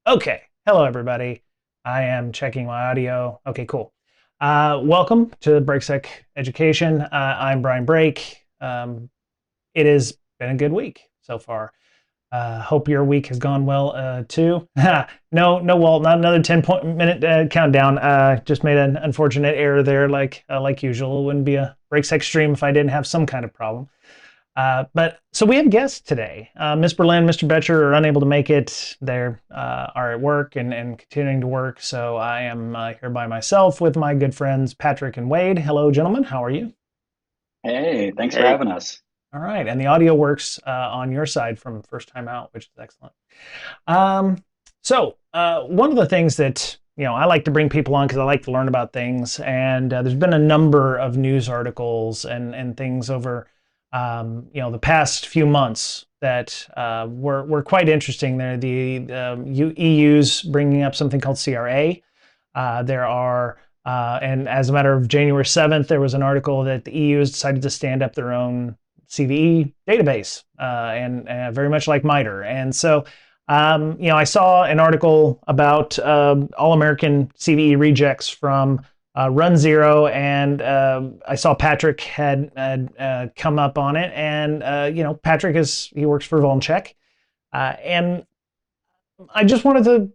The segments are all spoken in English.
Okay. Hello, everybody. I am checking my audio. Okay, cool. Welcome to BreakSec Education. I'm Brian Brake. It has been a good week so far. Hope your week has gone well too. No, Walt, not another 10 minute countdown. Just made an unfortunate error there, like usual. It wouldn't be a BreakSec stream if I didn't have some kind of problem. But so we have guests today. Miss Berlin, Mr. Betcher are unable to make it. They are at work and continuing to work. So I am here by myself with my good friends Patrick and Wade. Hello, gentlemen. How are you? Hey, thanks for Hey, having us. All right. And the audio works on your side from first time out, which is excellent. One of the things that I like to bring people on because I like to learn about things, and there's been a number of news articles and things over the past few months that were quite interesting. There, the EU's bringing up something called CRA. There are and as a matter of January 7th, there was an article that the EU has decided to stand up their own CVE database, and very much like MITRE. And so, I saw an article about all-American CVE rejects from Run Zero, and I saw Patrick had come up on it. And Patrick he works for Volncheck, and I just wanted to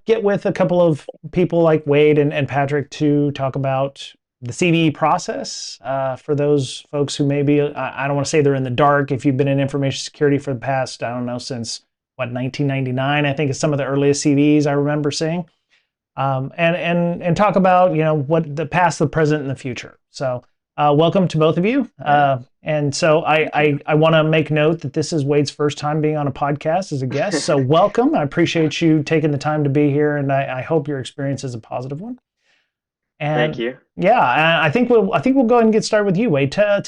get with a couple of people like Wade and Patrick to talk about the CVE process for those folks who maybe I don't want to say they're in the dark. If you've been in information security for the past, I don't know, since what, 1999, I think is some of the earliest CVEs I remember seeing, and talk about what the past, the present, and the future. So welcome to both of you. And so I want to make note that this is Wade's first time being on a podcast as a guest. So welcome. I appreciate you taking the time to be here, and I hope your experience is a positive one. thank And you. yeah, I think we'll go ahead and get started with you, Wade. Tell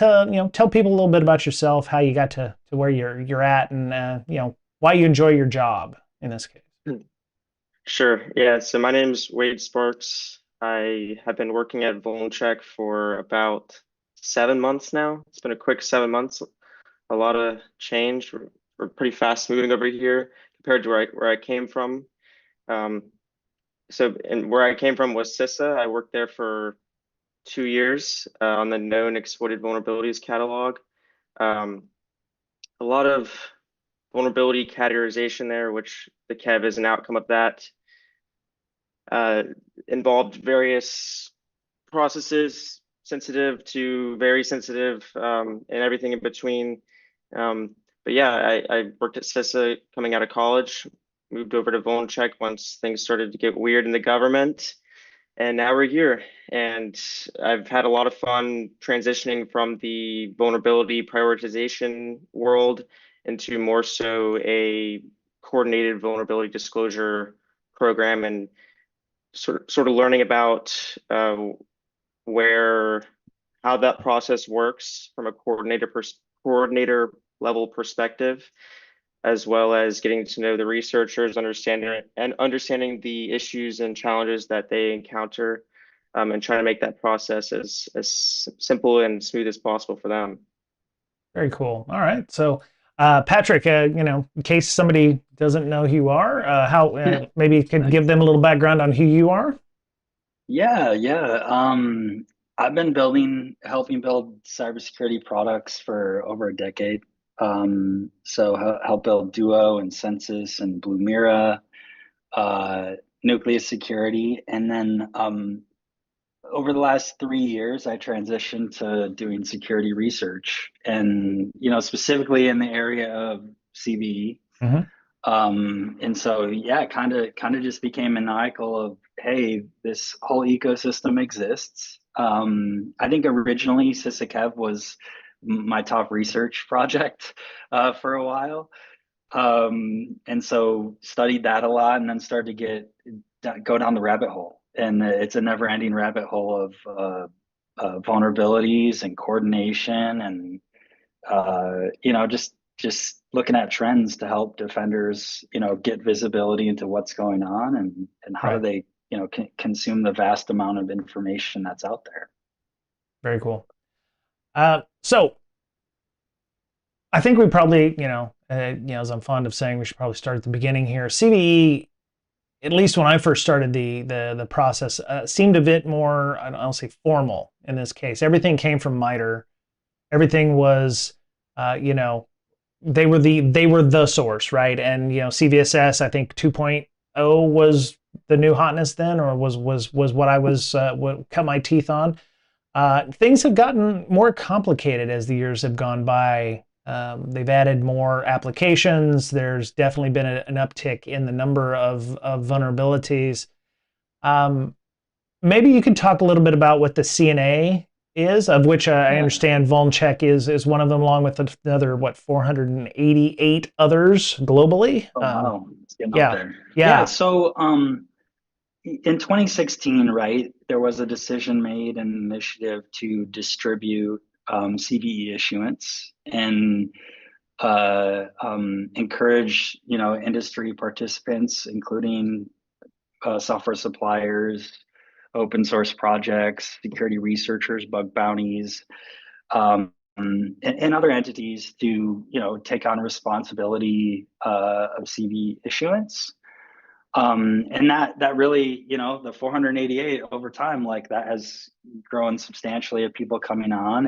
people a little bit about yourself, how you got to where you're at, and why you enjoy your job in this case. Sure. Yeah, so my name's Wade Sparks. I have been working at Volncheck for about 7 months now. It's been a quick 7 months, a lot of change. We're pretty fast moving over here compared to where I came from. Um, and where I came from was CISA. I worked there for 2 years on the known exploited vulnerabilities catalog. Um, a lot of vulnerability categorization there, which the KEV is an outcome of that. uh, Involved various processes, sensitive to very sensitive, and everything in between. But yeah, I worked at CISA coming out of college, moved over to Volncheck once things started to get weird in the government, and now we're here. And I've had a lot of fun transitioning from the vulnerability prioritization world into more so a coordinated vulnerability disclosure program, and sort of learning about where how that process works from a coordinator level perspective, as well as getting to know the researchers, understanding the issues and challenges that they encounter, and trying to make that process as simple and smooth as possible for them. Very cool. All right. So, Patrick, in case somebody doesn't know who you are, how maybe you could give Thanks. them a little background on who you are. Yeah. I've been helping build cybersecurity products for over a decade. Help build Duo and Census and Blue Mira, Nucleus Security, and then over the last 3 years, I transitioned to doing security research, and specifically in the area of CVE. Hmm. And so, yeah, kind of just became maniacal of, hey, this whole ecosystem exists. I think originally SysAkev was my top research project for a while. And so studied that a lot, and then started to go down the rabbit hole. And it's a never-ending rabbit hole of vulnerabilities and coordination, and just looking at trends to help defenders, get visibility into what's going on, and how do Right. they, consume the vast amount of information that's out there. Very cool. So I think we probably, as I'm fond of saying, we should probably start at the beginning here. CVE at least when I first started the process, seemed a bit more, I don't say formal in this case. Everything came from MITRE. Everything was, you know, they were the source, right? And CVSS, I think 2.0 was the new hotness then, or was what I was what cut my teeth on. Things have gotten more complicated as the years have gone by. They've added more applications. There's definitely been an uptick in the number of vulnerabilities. Um, Maybe you could talk a little bit about what the CNA is, of which I Yeah. understand Vulncheck is one of them, along with another, what, 488 others globally. Oh, wow. It's getting up Yeah, there. Yeah. yeah, So, in 2016, right, there was a decision made, an initiative to distribute CVE issuance and encourage, industry participants, including software suppliers, open source projects, security researchers, bug bounties, and other entities to, take on responsibility of CVE issuance. And that really, the 488 over time, like that has grown substantially of people coming on,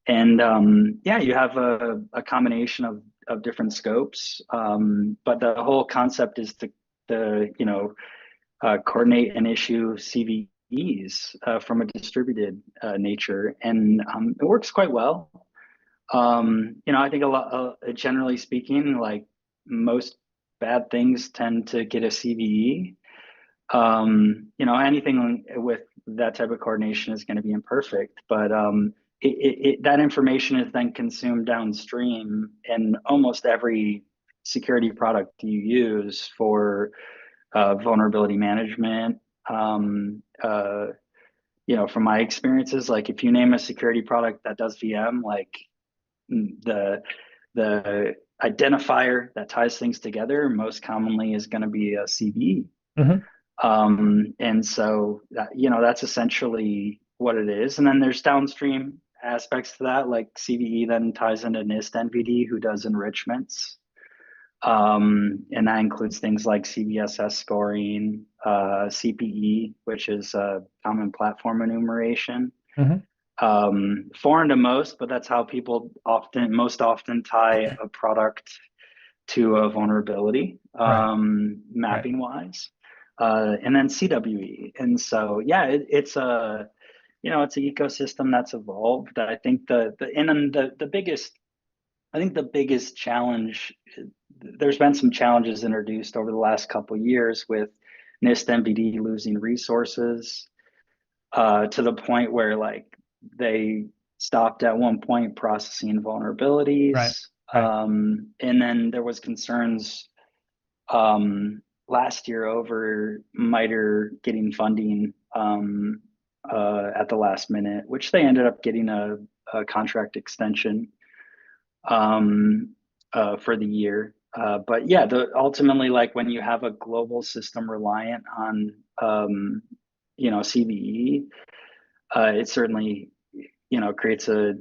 and yeah, you have a combination of different scopes, but the whole concept is to coordinate and issue CVEs from a distributed nature, and it works quite well. I think a lot, generally speaking, like most bad things tend to get a CVE. Anything with that type of coordination is going to be imperfect, but that information is then consumed downstream in almost every security product you use for vulnerability management. From my experiences, like if you name a security product that does VM, like the the identifier that ties things together most commonly is going to be a CVE. hmm And so that's essentially what it is. And then there's downstream aspects to that, like CVE then ties into NIST NVD, who does enrichments. And that includes things like CVSS scoring, CPE, which is common platform enumeration. hmm Foreign to most, but that's how people most often tie a product to a vulnerability, right, right, mapping wise, and then CWE. And so, yeah, it's a it's an ecosystem that's evolved. I think the biggest, I think the biggest challenge, there's been some challenges introduced over the last couple of years with NIST MVD losing resources to the point where like they stopped at one point processing right, vulnerabilities. right. And then there was concerns last year over MITRE getting funding at the last minute, which they ended up getting a contract extension for the year. But yeah, ultimately, like when you have a global system reliant on CVE, it certainly creates a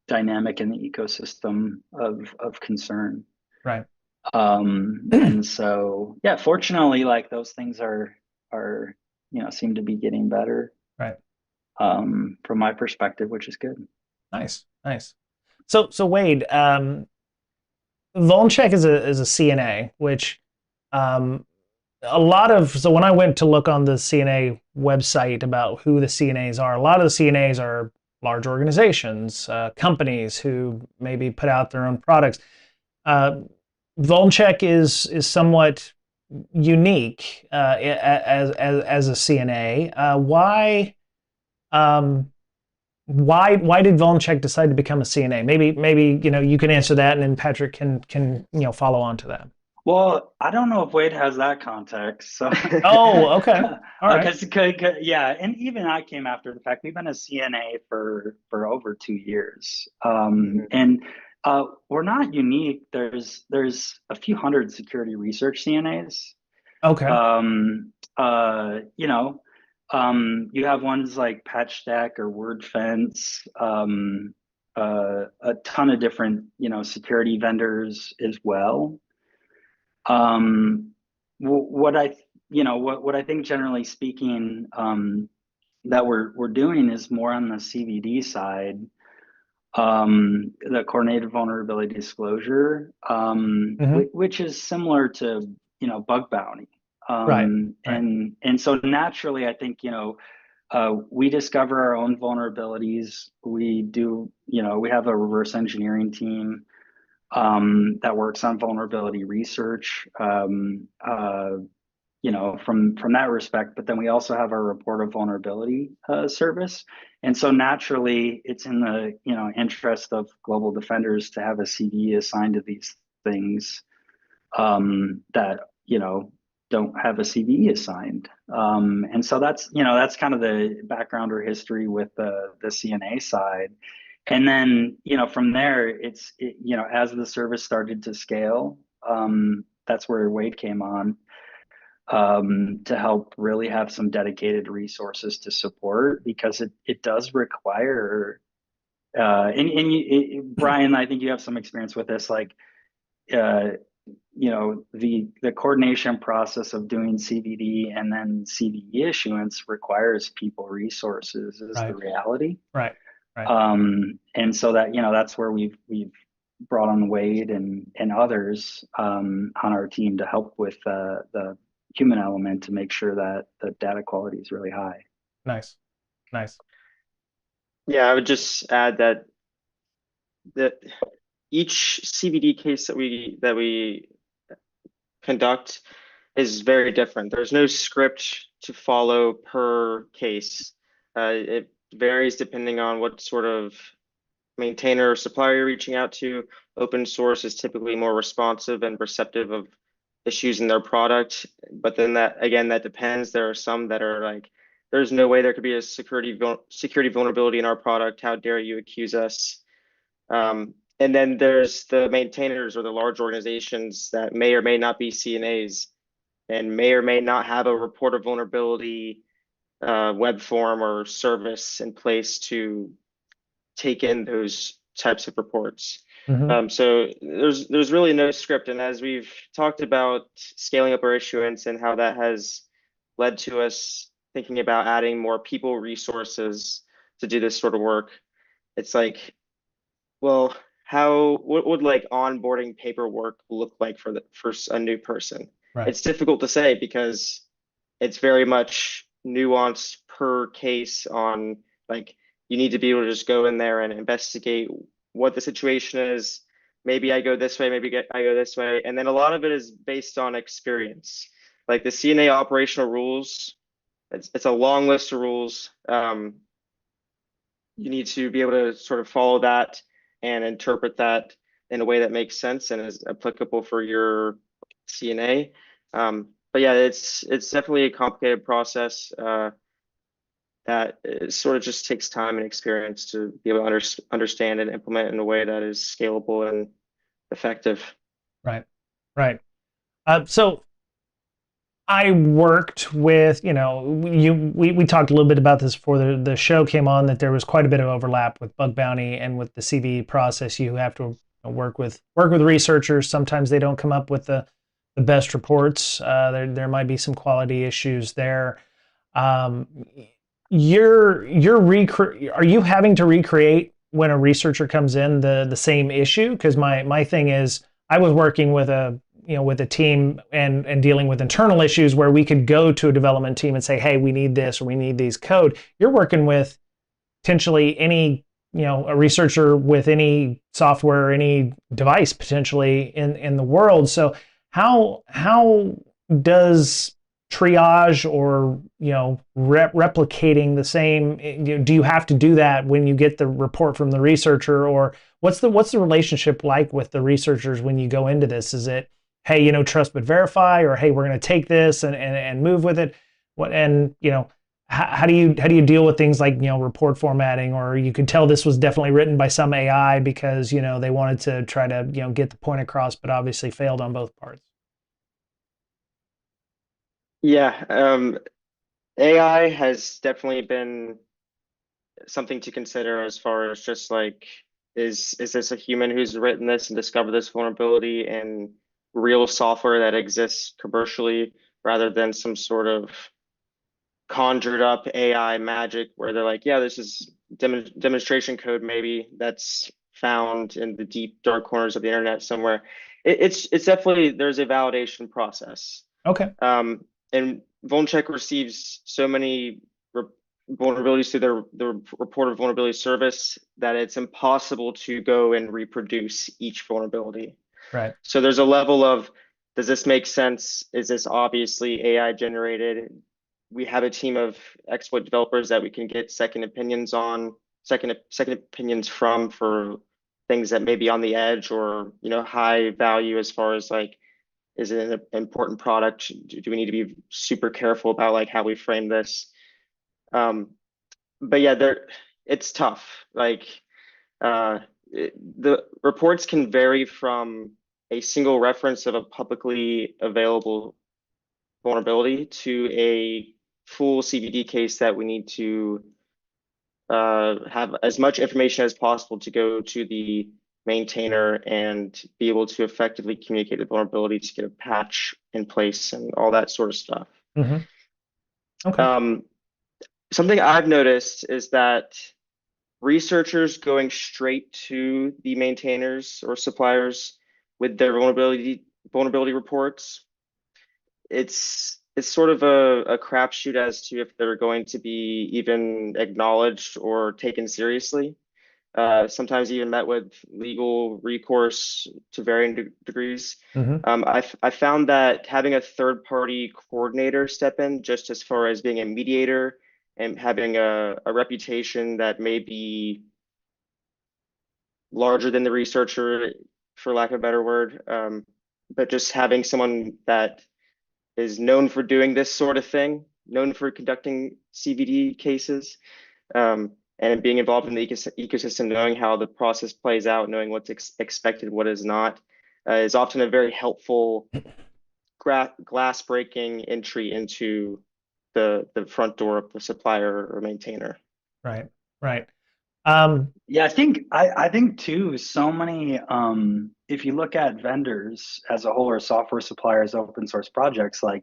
dynamic in the ecosystem of concern. Right. And so yeah, fortunately, like those things are seem to be getting better Right. from my perspective, which is good. Nice, nice. So Wade, Vulncheck is a CNA, which um, a lot of so when I went to look on the CNA website about who the CNAs are, a lot of the CNAs are large organizations, companies who maybe put out their own products. Uh, Vulncheck is somewhat unique as a CNA. Um, why did Vulncheck decide to become a CNA? Maybe you can answer that, and then Patrick can follow on to that. Well, I don't know if Wade has that context. So, Oh, okay, all right, because yeah, and even I came after the fact. We've been a CNA for over 2 years, Mhm. and we're not unique. There's a few hundred security research CNAs. okay, Um, uh, you know, you have ones like PatchStack or WordFence, a ton of different security vendors as well. Um, what I what I think generally speaking, that we're doing is more on the CVD side, the coordinated vulnerability disclosure, Hmm. which is similar to, bug bounty. Right. Right. And so naturally, I think, we discover our own vulnerabilities. We do, we have a reverse engineering team that works on vulnerability research. From that respect, but then we also have our report of vulnerability service. And so naturally, it's in the interest of global defenders to have a CVE assigned to these things that don't have a CVE assigned. And so that's kind of the background or history with the CNA side. And then from there, as the service started to scale, that's where Wade came on to help really have some dedicated resources to support, because it does require Brian, I think you have some experience with this, like uh, the coordination process of doing CVD and then CVE issuance requires people resources is the Right. reality. Right. Right. And so that's where we've brought on Wade and others on our team to help with the human element to make sure that the data quality is really high. Nice. Nice. Yeah, I would just add that each CVD case that we conduct is very different. There's no script to follow per case. It varies depending on what sort of maintainer or supplier you're reaching out to. Open source is typically more responsive and receptive of issues in their product. But then that depends. There are some that are like, there's no way there could be a security vulnerability in our product. How dare you accuse us? And then there's the maintainers or the large organizations that may or may not be CNAs and may or may not have a report of vulnerability web form or service in place to take in those types of reports. Hmm. So there's really no script. And as we've talked about scaling up our issuance and how that has led to us thinking about adding more people resources to do this sort of work, it's like, well, what would like onboarding paperwork look like for a new person? Right. It's difficult to say because it's very much nuanced per case on like you need to be able to just go in there and investigate what the situation is. Maybe I go this way, I go this way. And then a lot of it is based on experience. Like the CNA operational rules, it's a long list of rules. You need to be able to sort of follow that and interpret that in a way that makes sense and is applicable for your CNA. But yeah, it's definitely a complicated process that sort of just takes time and experience to be able to understand and implement in a way that is scalable and effective. Right. Right. So I worked with, we talked a little bit about this before the show came on, that there was quite a bit of overlap with bug bounty and with the CVE process. You have to work with researchers. Sometimes they don't come up with the best reports. There might be some quality issues there. Um, are you having to recreate when a researcher comes in the same issue? Because my thing is, I was working with a team and dealing with internal issues where we could go to a development team and say, hey, we need this or we need these code. You're working with potentially any, a researcher with any software or any device potentially in the world. So how does triage or replicating the same, do you have to do that when you get the report from the researcher, or what's the relationship like with the researchers when you go into this? Is it, hey, trust but verify, or hey, we're going to take this and move with it? How do you deal with things like report formatting, or you could tell this was definitely written by some AI because they wanted to try to get the point across, but obviously failed on both parts? Yeah, AI has definitely been something to consider as far as just like, is this a human who's written this and discovered this vulnerability in real software that exists commercially, rather than some sort of conjured up AI magic where they're like, yeah, this is demonstration code maybe that's found in the deep dark corners of the internet somewhere. It's definitely, there's a validation process. Okay. And Vulncheck receives so many vulnerabilities through their reported vulnerability service that it's impossible to go and reproduce each vulnerability. Right. So there's a level of, does this make sense? Is this obviously AI generated? We have a team of exploit developers that we can get second opinions from for things that may be on the edge or, you know, high value as far as like, is it an important product? Do we need to be super careful about like how we frame this? But yeah, it's tough. Like the reports can vary from a single reference of a publicly available vulnerability to a full CVD case that we need to have as much information as possible to go to the maintainer and be able to effectively communicate the vulnerability to get a patch in place and all that sort of stuff. Mm-hmm. Okay. Something I've noticed is that researchers going straight to the maintainers or suppliers with their vulnerability reports, it's sort of a crapshoot as to if they're going to be even acknowledged or taken seriously. Sometimes even met with legal recourse to varying degrees. Mm-hmm. I found that having a third-party coordinator step in, just as far as being a mediator and having a reputation that may be larger than the researcher, for lack of a better word, but just having someone that is known for doing this sort of thing, known for conducting CVD cases, and being involved in the ecosystem, knowing how the process plays out, knowing what's expected, what is not, is often a very helpful glass breaking entry into the front door of the supplier or maintainer. Right. Right. Yeah, I think too, so many, if you look at vendors as a whole or software suppliers, open source projects, like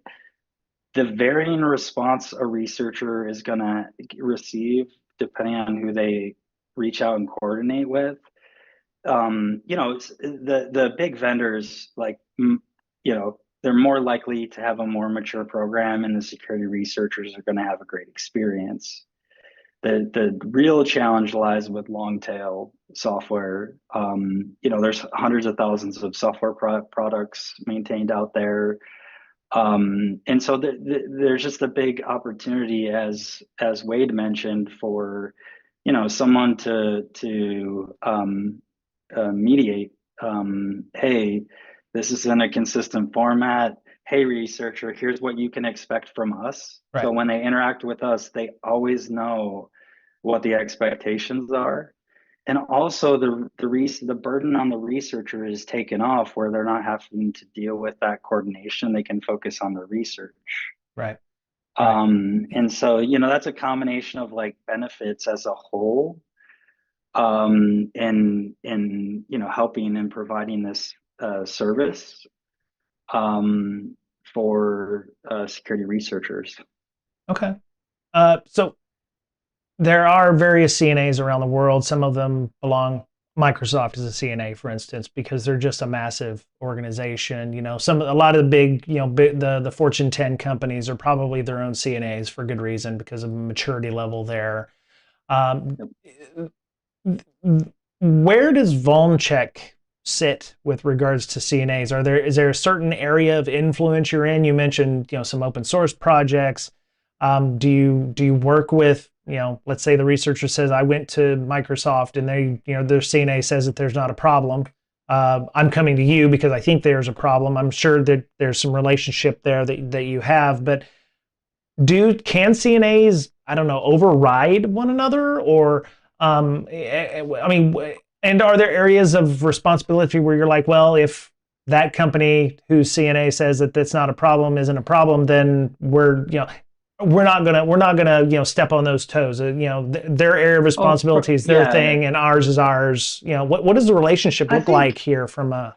the varying response a researcher is going to receive depending on who they reach out and coordinate with. You know, the big vendors, like, you know, they're more likely to have a more mature program, and the security researchers are going to have a great experience. The real challenge lies with long tail software. You know, there's hundreds of thousands of software products maintained out there. And so there's just a big opportunity, as Wade mentioned, for, you know, someone to mediate. Hey, this is in a consistent format. Hey, researcher, here's what you can expect from us. Right. So when they interact with us, they always know what the expectations are. And also the burden on the researcher is taken off, where they're not having to deal with that coordination. They can focus on the research. Right. And so, you know, that's a combination of like benefits as a whole, and you know, helping and providing this service for security researchers. Okay. So there are various CNAs around the world. Some of them belong. Microsoft is a CNA, for instance, because they're just a massive organization. You know, a lot of the big, you know, the Fortune 10 companies are probably their own CNAs for good reason, because of maturity level there. Where does Vulncheck sit with regards to CNAs? Is there a certain area of influence you're in? You mentioned, you know, some open source projects. Do you work with, you know, let's say the researcher says, I went to Microsoft and they, you know, their CNA says that there's not a problem. I'm coming to you because I think there's a problem. I'm sure that there's some relationship there that you have, but can CNAs, I don't know, override one another? Or, I mean, and are there areas of responsibility where you're like, well, if that company whose CNA says that that's not a problem isn't a problem, then we're not gonna you know, step on those toes. You know, their area of responsibility is their thing, and ours is ours. You know, what does the relationship look like here from a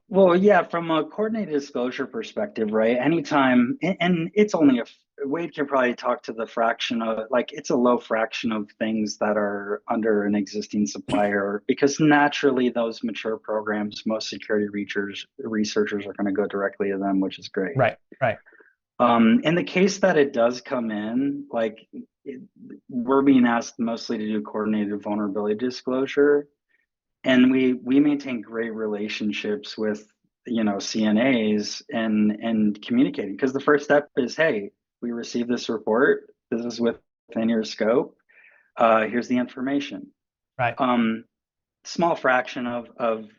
Well, yeah, from a coordinated disclosure perspective, right? Anytime, and it's only Wade can probably talk to the fraction of, like, it's a low fraction of things that are under an existing supplier, because naturally those mature programs, most security researchers are going to go directly to them, which is great. Right, right. In the case that it does come in, like, we're being asked mostly to do coordinated vulnerability disclosure, and we maintain great relationships with CNAs and communicating, because the first step is, hey, we received this report, this is within your scope, here's the information. Right. Small fraction of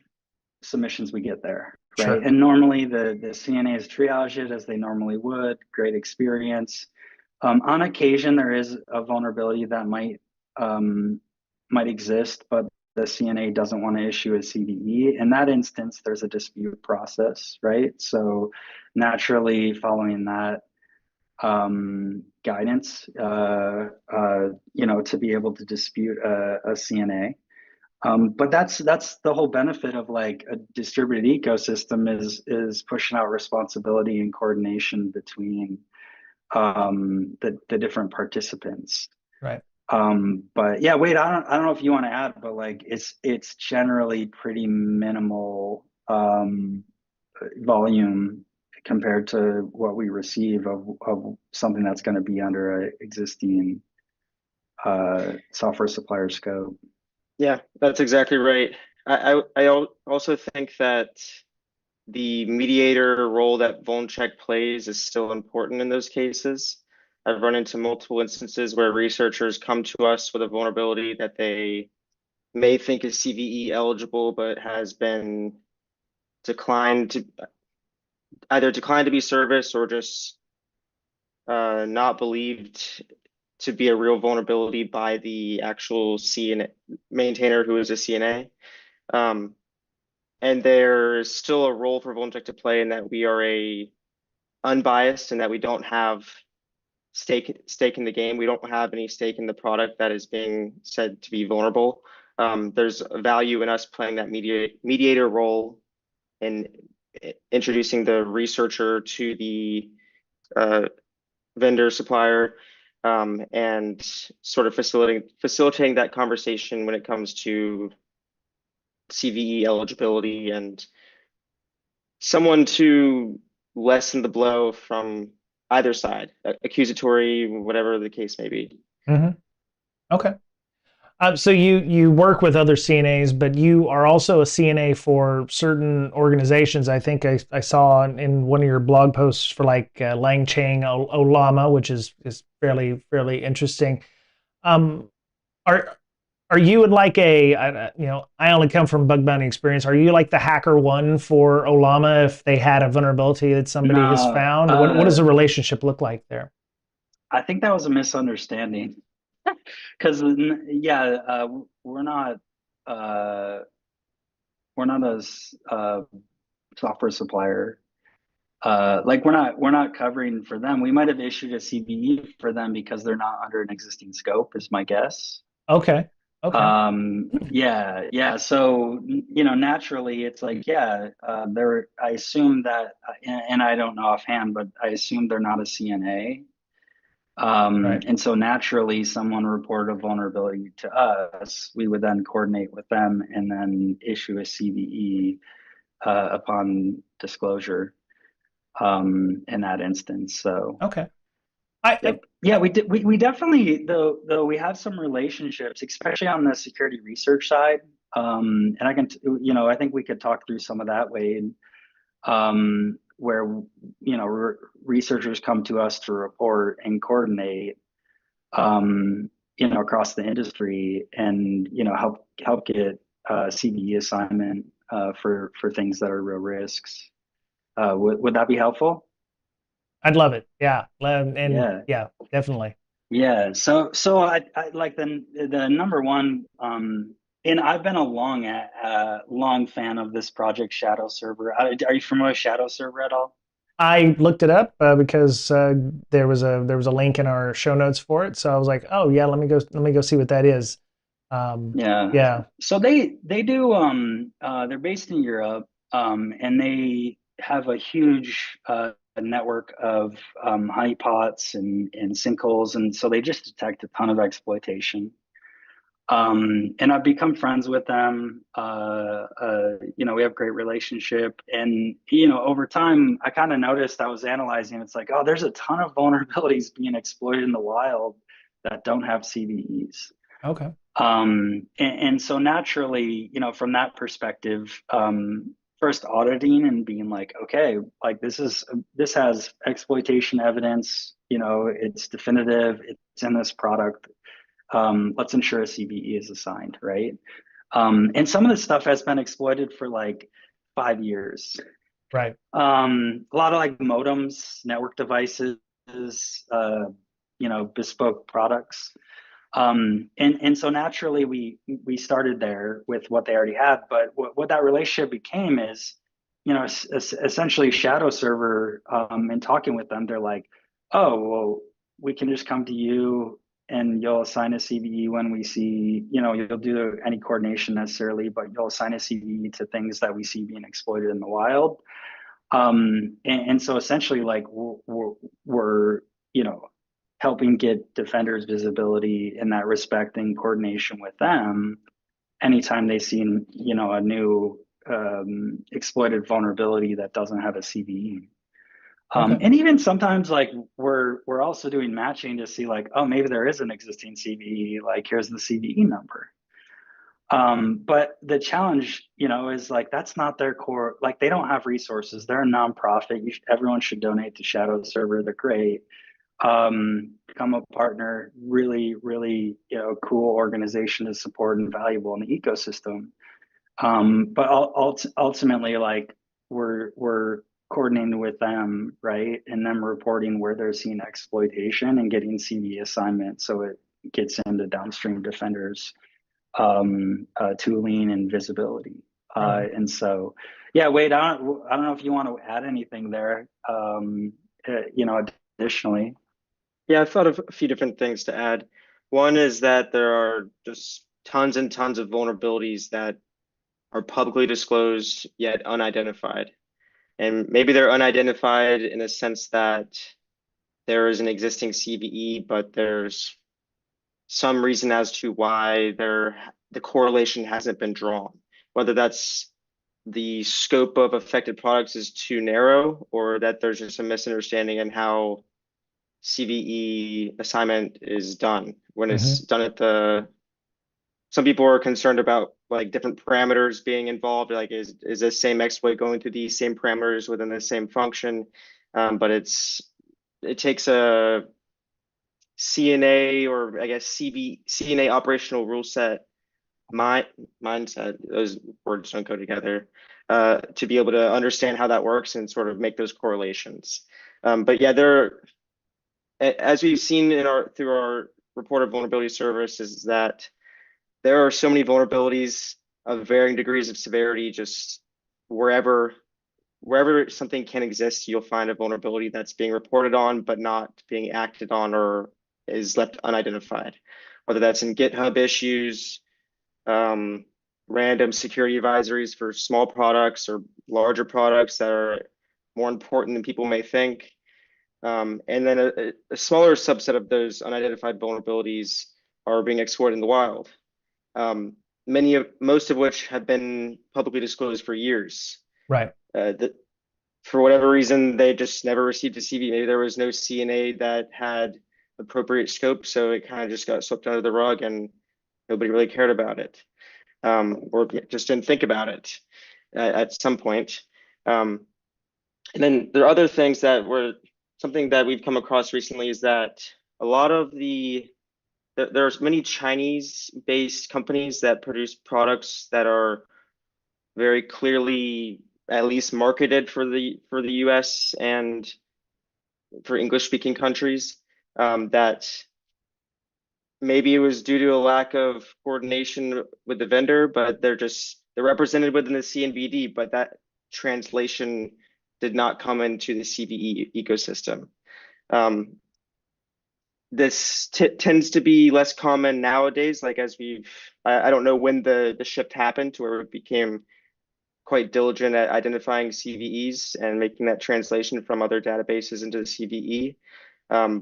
submissions we get there, right? Sure. And normally the CNAs triage it as they normally would. Great experience. On occasion there is a vulnerability that might exist, but the CNA doesn't want to issue a CVE. In that instance, there's a dispute process, right? So naturally, following that guidance, to be able to dispute a CNA. But that's the whole benefit of, like, a distributed ecosystem is pushing out responsibility and coordination between the different participants. Right. But yeah, Wade, I don't know if you want to add, but, like, it's generally pretty minimal volume compared to what we receive of something that's going to be under an existing software supplier scope. Yeah, that's exactly right. Also think that the mediator role that VulnCheck plays is still important in those cases. I've run into multiple instances where researchers come to us with a vulnerability that they may think is CVE eligible, but has been declined to be serviced, or just not believed to be a real vulnerability by the actual CNA maintainer, who is a CNA. And there's still a role for VulnCheck to play, in that we are unbiased, and that we don't have stake in the game. We don't have any stake in the product that is being said to be vulnerable. There's value in us playing that mediator role in introducing the researcher to the vendor supplier, and sort of facilitating that conversation when it comes to CVE eligibility, and someone to lessen the blow from either side, accusatory, whatever the case may be. Mm-hmm. Okay. So you work with other CNAs, but you are also a CNA for certain organizations. I think I saw in one of your blog posts for, like, Langchain Olama, which is fairly interesting. Are you in, like, I only come from bug bounty experience. Are you like the hacker one for Olama if they had a vulnerability that somebody has No, found? What does the relationship look like there? I think that was a misunderstanding. Because yeah, we're not a software supplier. Like, we're not covering for them. We might have issued a CVE for them because they're not under an existing scope, is my guess. Okay. Okay. Yeah. So, naturally, it's like, yeah, I assume that, and I don't know offhand, but I assume they're not a CNA. Right. And so naturally, someone reported a vulnerability to us. We would then coordinate with them and then issue a CVE upon disclosure in that instance. So, Okay. yep. Yeah, we definitely, though we have some relationships, especially on the security research side. And I think we could talk through some of that, Wade, where researchers come to us to report and coordinate, across the industry, and help get CVE assignment for things that are real risks. Would that be helpful? I'd love it. Yeah. And Yeah. yeah, definitely. Yeah. So I like the number one, and I've been a long fan of this project, Shadow Server. Are you familiar with Shadow Server at all? I looked it up because there was a link in our show notes for it. So I was like, oh yeah, let me go see what that is. Yeah. Yeah. So they do they're based in Europe. And they have a huge network of honeypots and sinkholes, and so they just detect a ton of exploitation. And I've become friends with them. We have a great relationship, and over time, I kind of noticed I was analyzing. It's like, oh, there's a ton of vulnerabilities being exploited in the wild that don't have CVEs. Okay. And so naturally, from that perspective, first auditing and being like, okay, like this has exploitation evidence, it's definitive, it's in this product. Let's ensure a CVE is assigned, right? And some of this stuff has been exploited for like 5 years. Right. A lot of like modems, network devices, bespoke products. And so naturally we started there with what they already had, but what that relationship became is, essentially shadow server, and talking with them, they're like, oh, well, we can just come to you and you'll assign a CVE when we see, you'll do any coordination necessarily, but you'll assign a CVE to things that we see being exploited in the wild. And so essentially, like we're helping get defenders visibility in that respect and coordination with them anytime they see a new exploited vulnerability that doesn't have a CVE. Okay. And even sometimes like we're also doing matching to see like, oh, maybe there is an existing CVE, like here's the CVE number. But the challenge, is like that's not their core. Like they don't have resources. They're a nonprofit. Everyone should donate to Shadow Server. They're great. Become a partner. Really, really, cool organization to support and valuable in the ecosystem. But ultimately, like we're coordinating with them, right, and them reporting where they're seeing exploitation and getting CV assignment, so it gets into downstream defenders tooling and visibility. Right. And so, yeah, Wade, I don't know if you want to add anything there, additionally. Yeah, I thought of a few different things to add. One is that there are just tons and tons of vulnerabilities that are publicly disclosed yet unidentified. And maybe they're unidentified in a sense that there is an existing CVE, but there's some reason as to why the correlation hasn't been drawn, whether that's the scope of affected products is too narrow or that there's just a misunderstanding in how CVE assignment is done when it's Hmm. done at some people are concerned about like different parameters being involved, like is this same exploit going through these same parameters within the same function, but it takes a CNA, or I guess CNA operational rule set mindset, those words don't go together, to be able to understand how that works and sort of make those correlations. But yeah, as we've seen through our reported vulnerability service, is that there are so many vulnerabilities of varying degrees of severity. Just wherever something can exist, you'll find a vulnerability that's being reported on but not being acted on or is left unidentified. Whether that's in GitHub issues, random security advisories for small products or larger products that are more important than people may think. And then a smaller subset of those unidentified vulnerabilities are being exploited in the wild. Most of which have been publicly disclosed for years. Right. That for whatever reason, they just never received a CV. Maybe there was no CNA that had appropriate scope, so it kind of just got swept under the rug and nobody really cared about it, or just didn't think about it at some point. And then there are other things that were something that we've come across recently is that a lot of there's many Chinese-based companies that produce products that are very clearly at least marketed for the US and for English-speaking countries, that maybe it was due to a lack of coordination with the vendor, but they're represented within the CNVD, but that translation did not come into the CVE ecosystem. This tends to be less common nowadays. Like I don't know when the shift happened to where it became quite diligent at identifying CVEs and making that translation from other databases into the CVE.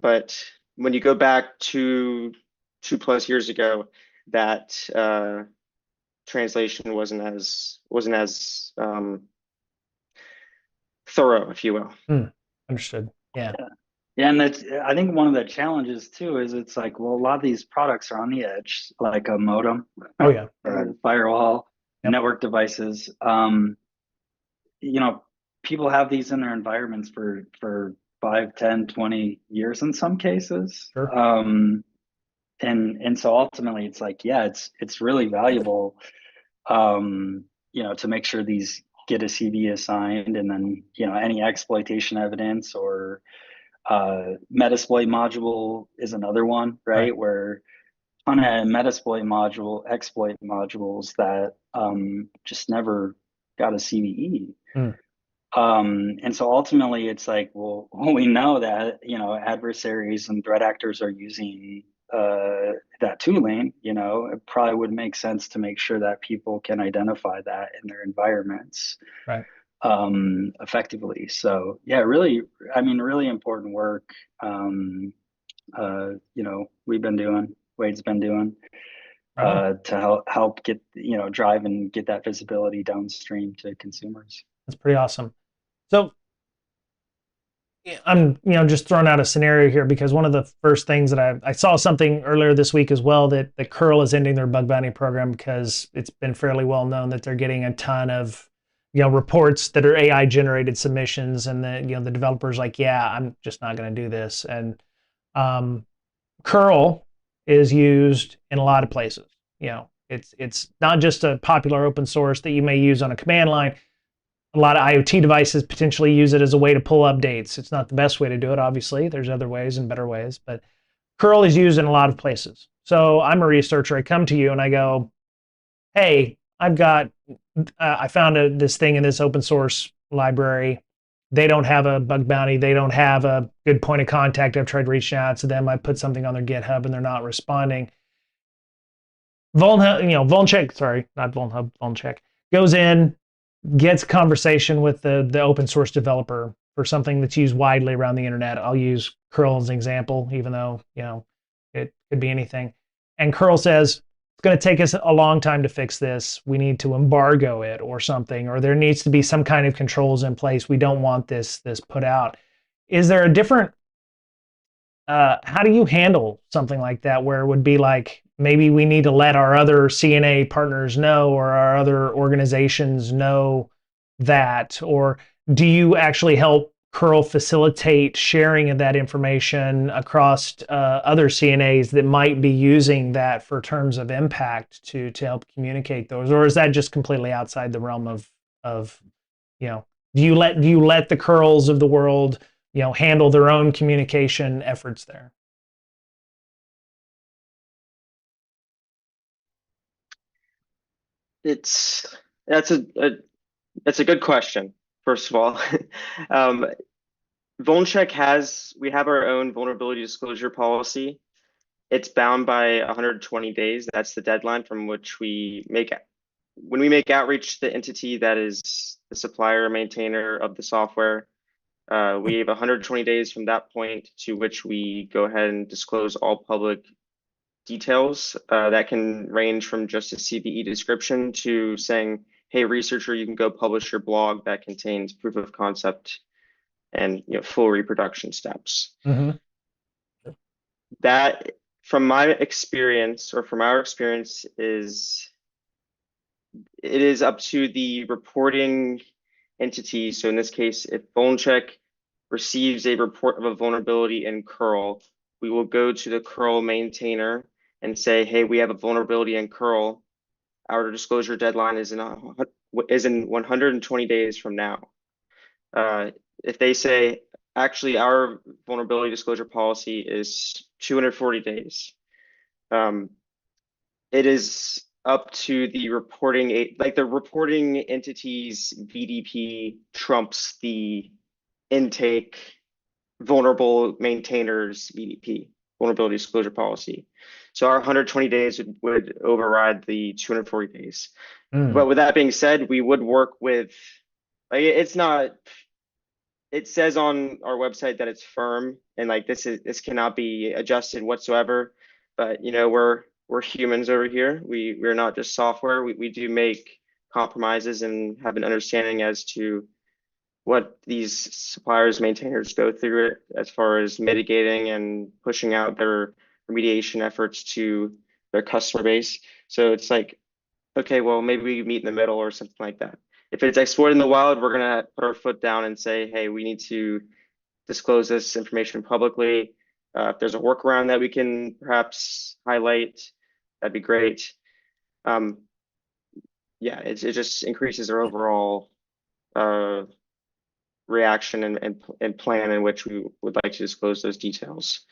But when you go back to 2+ years ago, that translation wasn't as thorough, if you will. Understood. Yeah. Yeah, and that's, I think one of the challenges too is it's like, well, a lot of these products are on the edge, like a modem Oh yeah. or a firewall, Yep. network devices. You know, people have these in their environments for 5, 10, 20 years in some cases. Sure. And so ultimately it's like, yeah, it's really valuable, to make sure these get a CVE assigned, and then, any exploitation evidence or Metasploit module is another one, Right. right? Where on a Metasploit module, exploit modules that just never got a CVE. And so ultimately it's like, well, we know that, adversaries and threat actors are using that tooling. It probably would make sense to make sure that people can identify that in their environments Right. effectively. So yeah, really, I mean, really important work. We've been doing, Wade's been doing, Right on. to help get, drive and get that visibility downstream to consumers. That's pretty awesome. So I'm, just throwing out a scenario here because one of the first things that I saw something earlier this week as well, that the Curl is ending their bug bounty program because it's been fairly well known that they're getting a ton of, reports that are AI generated submissions, and the developers like, yeah, I'm just not going to do this. And Curl is used in a lot of places. It's not just a popular open source that you may use on a command line. A lot of IoT devices potentially use it as a way to pull updates. It's not the best way to do it, obviously. There's other ways and better ways, but curl is used in a lot of places. So I'm a researcher. I come to you and I go, hey, I found this thing in this open source library. They don't have a bug bounty. They don't have a good point of contact. I've tried reaching out to them. I put something on their GitHub and they're not responding. Vulncheck, sorry, not Vulnhub, Vulncheck goes in, gets a conversation with the open source developer for something that's used widely around the internet. I'll use curl as an example, even though, it could be anything. And curl says, it's going to take us a long time to fix this. We need to embargo it or something, or there needs to be some kind of controls in place. We don't want this put out. Is there a different, how do you handle something like that where it would be like, maybe we need to let our other CNA partners know or our other organizations know that? Or do you actually help curl facilitate sharing of that information across other CNAs that might be using that for terms of impact to help communicate those? Or is that just completely outside the realm of do you let the curls of the world handle their own communication efforts there? It's that's a good question, first of all. We have our own vulnerability disclosure policy. It's bound by 120 days. That's the deadline from which when we make outreach to the entity that is the supplier or maintainer of the software. We have 120 days from that point to which we go ahead and disclose all public details. That can range from just a CVE description to saying, hey, researcher, you can go publish your blog that contains proof of concept and full reproduction steps. Mm-hmm. That, from our experience, it is up to the reporting entity. So in this case, if VulnCheck receives a report of a vulnerability in curl, we will go to the curl maintainer and say, hey, we have a vulnerability in curl. Our disclosure deadline is in 120 days from now. If they say, actually, our vulnerability disclosure policy is 240 days, it is up to the reporting entity's VDP trumps the intake vulnerable maintainers VDP. vulnerability disclosure policy. So our 120 days would override the 240 days. Mm. But with that being said, we would work with, like, it's not, it says on our website that it's firm and like this cannot be adjusted whatsoever. But we're humans over here. We're not just software. We do make compromises and have an understanding as to what these suppliers, maintainers go through it as far as mitigating and pushing out their remediation efforts to their customer base. So it's like, okay, well, maybe we meet in the middle or something like that. If it's exploited in the wild, we're gonna put our foot down and say, hey, we need to disclose this information publicly. If there's a workaround that we can perhaps highlight, that'd be great. Yeah, it just increases our overall reaction and plan in which we would like to disclose those details.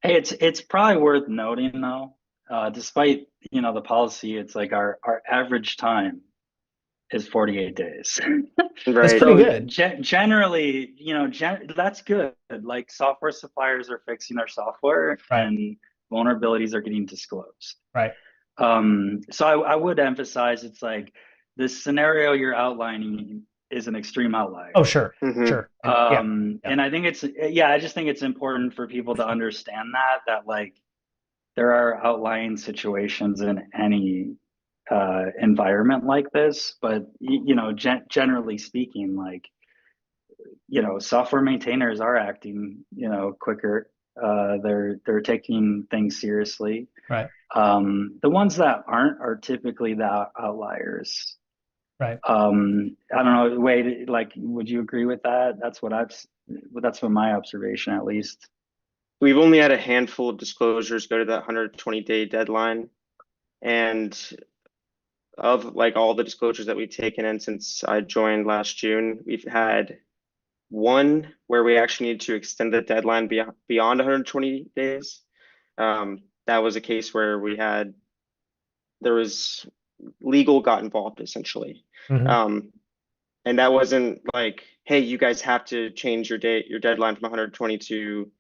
Hey, it's probably worth noting though, despite the policy, it's like our average time is 48 days. That's Right. pretty good. Generally, that's good. Like software suppliers are fixing their software Right. and vulnerabilities are getting disclosed. Right. So I would emphasize it's like the scenario you're outlining is an extreme outlier. Oh, sure. Mhm. Sure. And I think I just think it's important for people to understand that like there are outlying situations in any environment like this, but generally speaking, like software maintainers are acting quicker. They're taking things seriously. Right. The ones that aren't are typically the outliers. Right. I don't know, Wade, like, would you agree with that? That's what my observation, at least. We've only had a handful of disclosures go to that 120-day deadline. And of like all the disclosures that we've taken in since I joined last June, we've had one where we actually need to extend the deadline beyond 120 days. That was a case where there was legal got involved essentially. Mhm. And that wasn't like, hey, you guys have to change your deadline from 120 to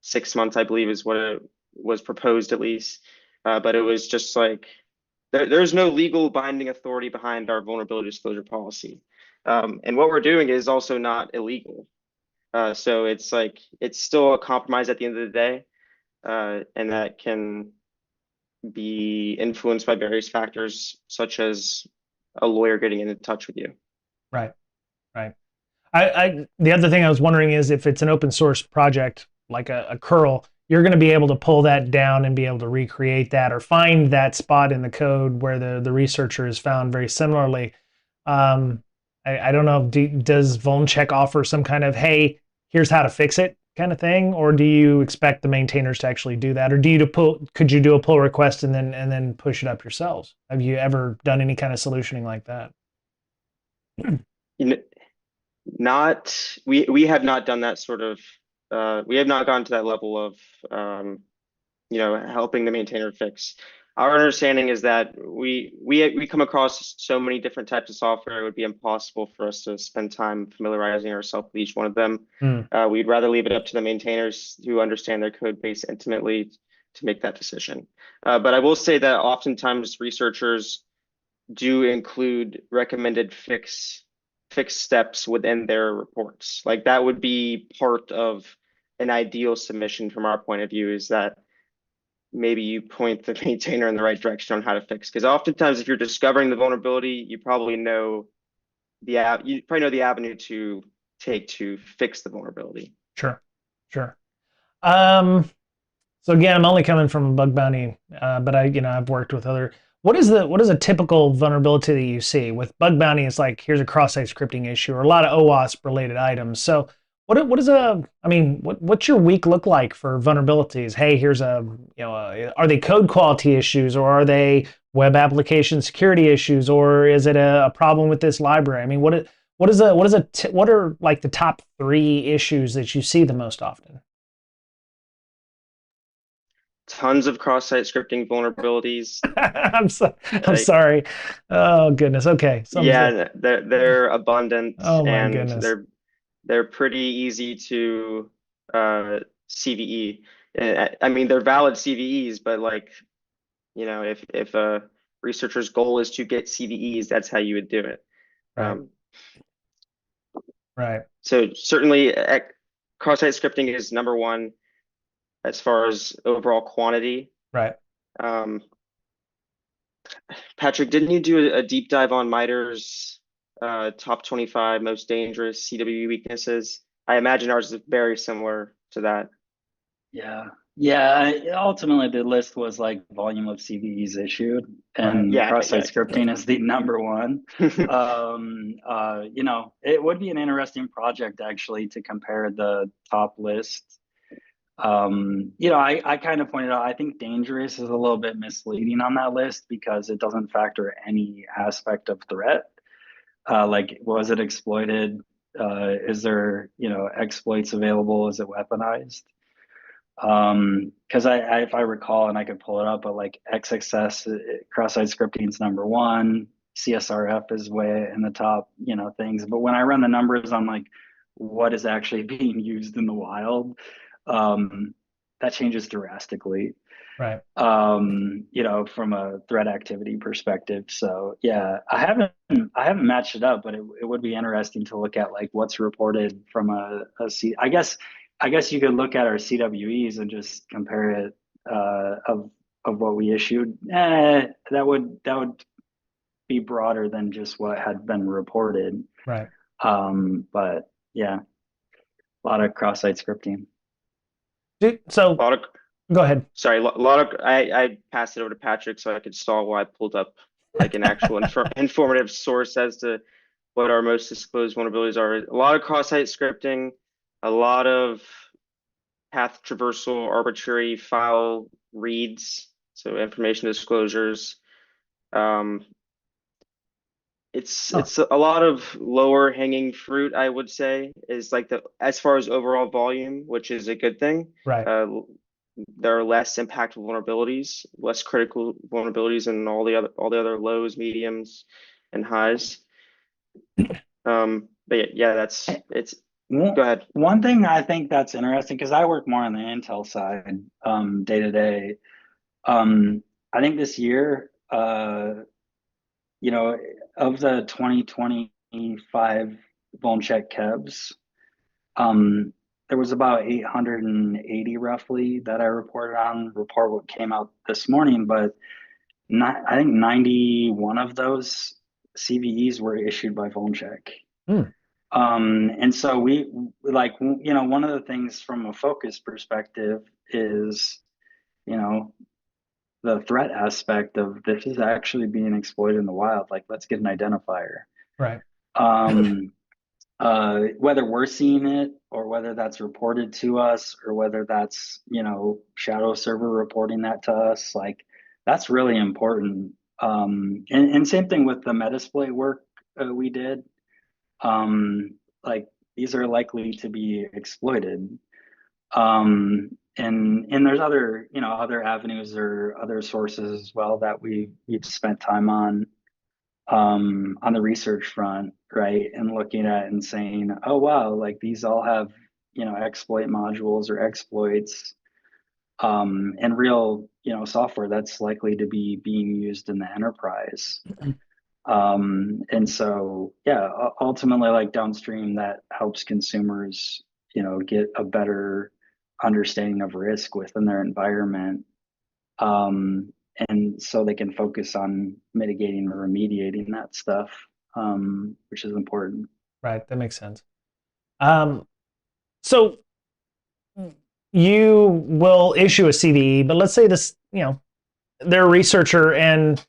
6 months, I believe is what it was proposed at least. But it was just like, there's no legal binding authority behind our vulnerability disclosure policy. And what we're doing is also not illegal. So it's like, it's still a compromise at the end of the day. And that can be influenced by various factors, such as a lawyer getting in touch with you. Right. Right. The other thing I was wondering is if it's an open source project like a curl, you're going to be able to pull that down and be able to recreate that or find that spot in the code where the researcher has found very similarly. I don't know, does VulnCheck offer some kind of, hey, here's how to fix it kind of thing? Or do you expect the maintainers to actually do that? Or could you do a pull request and then push it up yourselves? Have you ever done any kind of solutioning like that? We have not done that sort of, we have not gone to that level of, helping the maintainer fix. Our understanding is that we come across so many different types of software, it would be impossible for us to spend time familiarizing ourselves with each one of them. We'd rather leave it up to the maintainers who understand their code base intimately to make that decision. But I will say that oftentimes researchers do include recommended fix steps within their reports. Like that would be part of an ideal submission from our point of view, is that maybe you point the maintainer in the right direction on how to fix. Because oftentimes if you're discovering the vulnerability, you probably know the avenue to take to fix the vulnerability. Sure. So again, I'm only coming from a bug bounty, but I've worked with other. What is a typical vulnerability that you see with bug bounty? It's like, here's a cross-site scripting issue or a lot of OWASP related items. So what's your week look like for vulnerabilities? Hey, here's are they code quality issues, or are they web application security issues, or is it a problem with this library? I mean, what are like the top 3 issues that you see the most often? Tons of cross-site scripting vulnerabilities. I'm sorry. Oh goodness. Okay. Yeah, they're abundant. Oh my and goodness. They're pretty easy to CVE. I mean, they're valid CVEs, but like, if a researcher's goal is to get CVEs, that's how you would do it. Right. Right. So certainly, cross-site scripting is number one as far as overall quantity. Right. Patrick, didn't you do a deep dive on MITRE's top 25 most dangerous CWE weaknesses? I imagine ours is very similar to that. Yeah. Yeah. Ultimately, the list was like volume of CVEs issued, and Yeah, cross-site yeah. scripting is the number one. It would be an interesting project actually to compare the top list. I kind of pointed out, I think dangerous is a little bit misleading on that list because it doesn't factor any aspect of threat. Like, was it exploited? Is there, exploits available? Is it weaponized? Because if I recall, and I could pull it up, but like XXS, cross-site scripting is number one. CSRF is way in the top, things. But when I run the numbers on like what is actually being used in the wild, that changes drastically. Right. From a threat activity perspective. So yeah, I haven't matched it up, but it would be interesting to look at like what's reported from I guess you could look at our CWEs and just compare it of what we issued. That would be broader than just what had been reported. Right. But yeah, a lot of cross-site scripting. So go ahead. Sorry, I passed it over to Patrick so I could stall while I pulled up like an actual informative source as to what our most disclosed vulnerabilities are. A lot of cross-site scripting, a lot of path traversal, arbitrary file reads, so information disclosures. It's a lot of lower hanging fruit, I would say, is like as far as overall volume, which is a good thing. Right. There are less impactful vulnerabilities, less critical vulnerabilities, and all the other lows, mediums, and highs. But yeah, it's. Go ahead. One thing I think that's interesting, because I work more on the Intel side, day to day. I think this year, of the 2025 Vulncheck KEBs, there was about 880 roughly that I reported on. Report what came out this morning, but I think 91 of those CVEs were issued by Vulncheck. And so we like, one of the things from a focus perspective is, the threat aspect of this is actually being exploited in the wild. Like, let's get an identifier. Right. Whether we're seeing it or whether that's reported to us or whether that's, shadow server reporting that to us, like that's really important. And same thing with the Metasploit work we did. Like these are likely to be exploited. And there's other, other avenues or other sources as well that we've spent time on the research front, right? And looking at and saying, oh, wow, like these all have, exploit modules or exploits, and real, software that's likely to be being used in the enterprise. And so, yeah, ultimately, like downstream, that helps consumers, get a better understanding of risk within their environment. And so they can focus on mitigating or remediating that stuff, which is important. Right, that makes sense. So you will issue a CVE, but let's say this, they're a researcher and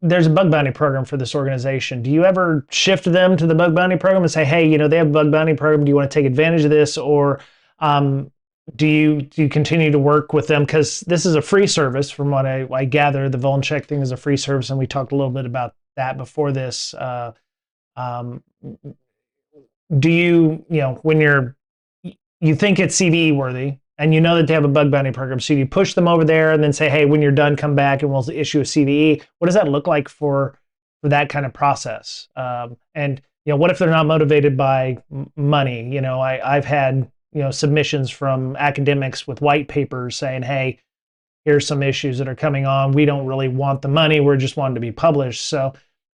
there's a bug bounty program for this organization. Do you ever shift them to the bug bounty program and say, hey, they have a bug bounty program. Do you want to take advantage of this? Or do you continue to work with them? Because this is a free service from what I gather. The Vulncheck thing is a free service, and we talked a little bit about that before this. Do you, when you think it's CVE worthy, and you know that they have a bug bounty program, so you push them over there and then say, hey, when you're done, come back and we'll issue a CVE. What does that look like for that kind of process? And what if they're not motivated by money? I've had submissions from academics with white papers saying, hey, here's some issues that are coming on. We don't really want the money. We're just wanting to be published. So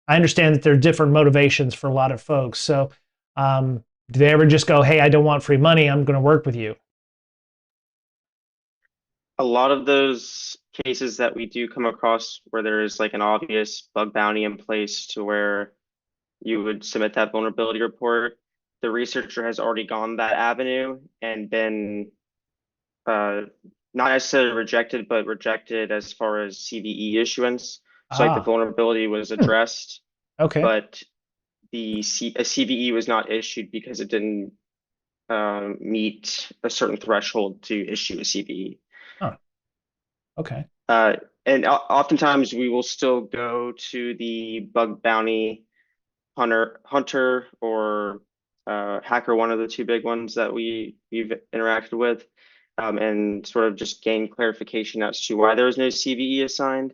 I understand that there are different motivations for a lot of folks. So do they ever just go, hey, I don't want free money, I'm going to work with you? A lot of those cases that we do come across where there is like an obvious bug bounty in place to where you would submit that vulnerability report, the researcher has already gone that avenue and been uh, not necessarily rejected, but rejected as far as CVE issuance. So like the Ah, vulnerability was hmm, addressed, okay. but a CVE was not issued because it didn't meet a certain threshold to issue a CVE. Huh, okay. Uh, and oftentimes we will still go to the bug bounty hunter or hacker, one of the two big ones that we've interacted with, and sort of just gain clarification as to why there was no CVE assigned.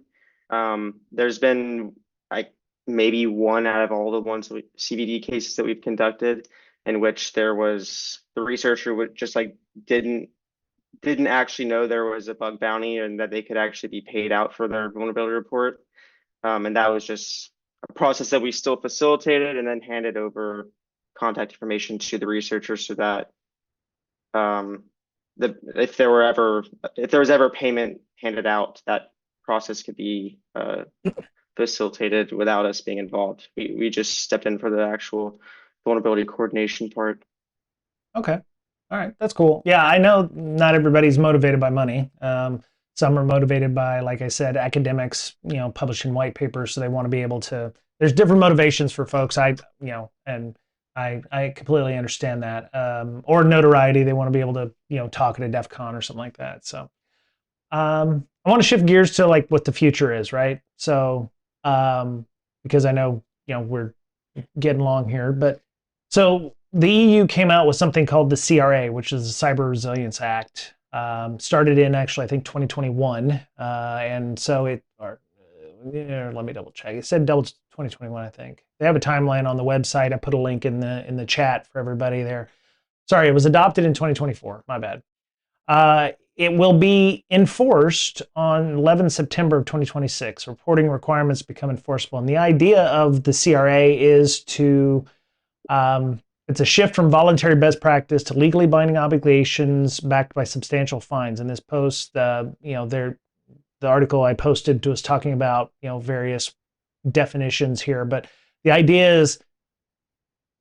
There's been like maybe one out of all the CVD cases that we've conducted in which there was the researcher would just like didn't actually know there was a bug bounty and that they could actually be paid out for their vulnerability report. And that was just a process that we still facilitated and then handed over contact information to the researcher so that if there was ever payment handed out, that process could be facilitated without us being involved. We just stepped in for the actual vulnerability coordination part. Okay. All right. That's cool. Yeah, I know not everybody's motivated by money. Some are motivated by, like I said, academics, publishing white papers. So they want to be able to, there's different motivations for folks. And I completely understand that. Or notoriety. They want to be able to, talk at a DEF CON or something like that. So I want to shift gears to like what the future is, right? So, because I know, we're getting along here, but so the EU came out with something called the CRA, which is the Cyber Resilience Act. Started in actually, I think 2021, and so let me double check. It said 2021, I think. They have a timeline on the website. I put a link in the chat for everybody there. Sorry, it was adopted in 2024. My bad. It will be enforced on 11 September of 2026. Reporting requirements become enforceable, and the idea of the CRA is to it's a shift from voluntary best practice to legally binding obligations backed by substantial fines. In this post, the article I posted was talking about various definitions here, but the idea is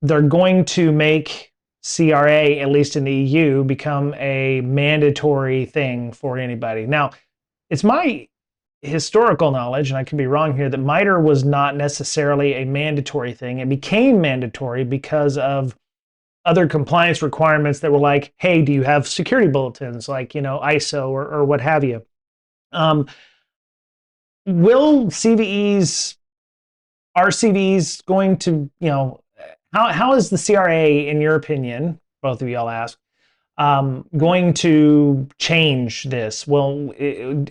they're going to make CRA, at least in the EU, become a mandatory thing for anybody. Now, it's my historical knowledge, and I could be wrong here, that MITRE was not necessarily a mandatory thing. It became mandatory because of other compliance requirements that were like, hey, do you have security bulletins like, ISO or what have you? Will are CVEs going to, how is the CRA, in your opinion, both of y'all ask, going to change this? Will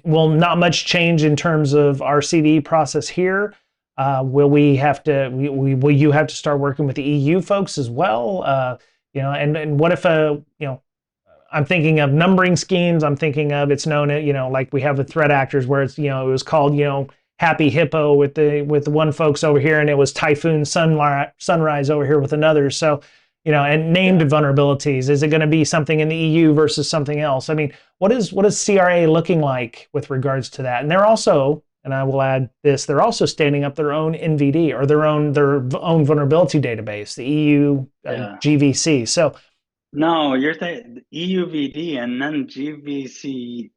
not much change in terms of our CVE process here? Will you have to start working with the EU folks as well? And what if I'm thinking of numbering schemes. I'm thinking of, it's known, like we have the threat actors where it's, it was called, Happy Hippo with the one folks over here, and it was Typhoon Sunrise over here with another. So, and named vulnerabilities. Is it going to be something in the EU versus something else? I mean, what is CRA looking like with regards to that? And they're also, and I will add this, they're also standing up their own NVD or their own vulnerability database, the EU GVC. So no, you're the EUVD and then GVC.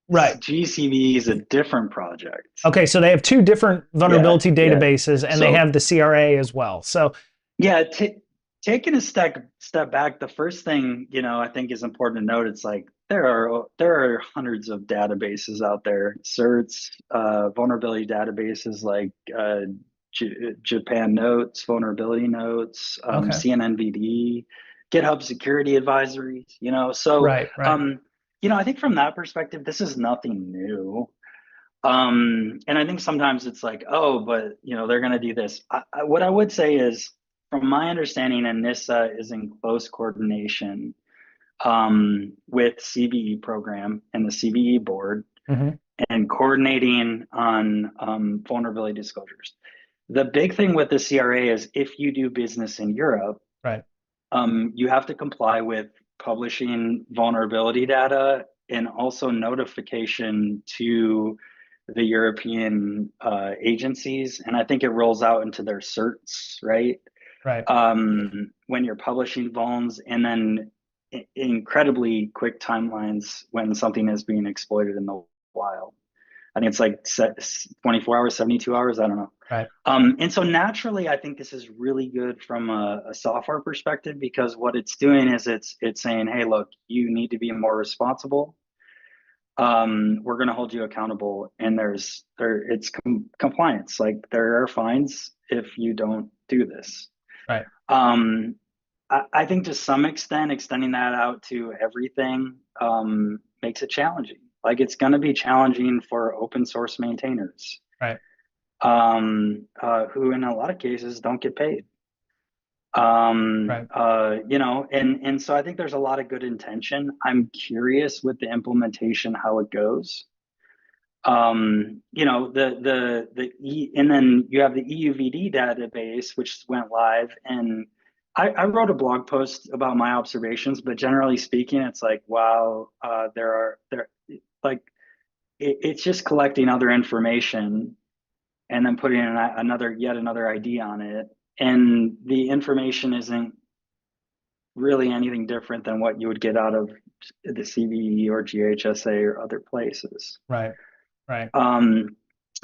Right. GCVE is a different project. Okay, so they have two different vulnerability databases, and they have the CRA as well. So yeah, taking a step back, the first thing I think is important to note. It's like there are hundreds of databases out there, certs, vulnerability databases like Japan Notes, Vulnerability Notes, CNNVD, GitHub Security Advisories. So right. I think from that perspective, this is nothing new. And I think sometimes it's like, oh, but they're going to do this. What I would say is, from my understanding, and NISA is in close coordination with CVE program and the CVE board Hmm. and coordinating on vulnerability disclosures. The big thing with the CRA is if you do business in Europe, Right. you have to comply with publishing vulnerability data and also notification to the European agencies. And I think it rolls out into their certs, right? Right. When you're publishing vulns, and then incredibly quick timelines when something is being exploited in the wild. I think it's like 24 hours, 72 hours. I don't know. Right. And so naturally, I think this is really good from a software perspective because what it's doing is it's saying, hey, look, you need to be more responsible. We're going to hold you accountable, and it's compliance. Like there are fines if you don't do this. Right. Um, I think to some extent, extending that out to everything makes it challenging. Like it's going to be challenging for open source maintainers Right. who in a lot of cases don't get paid. Right. And so I think there's a lot of good intention. I'm curious with the implementation how it goes. And then you have the EUVD database which went live, and I wrote a blog post about my observations, but generally speaking, it's like, wow, it's just collecting other information and then putting yet another ID on it. And the information isn't really anything different than what you would get out of the CVE or GHSA or other places. Right. Right.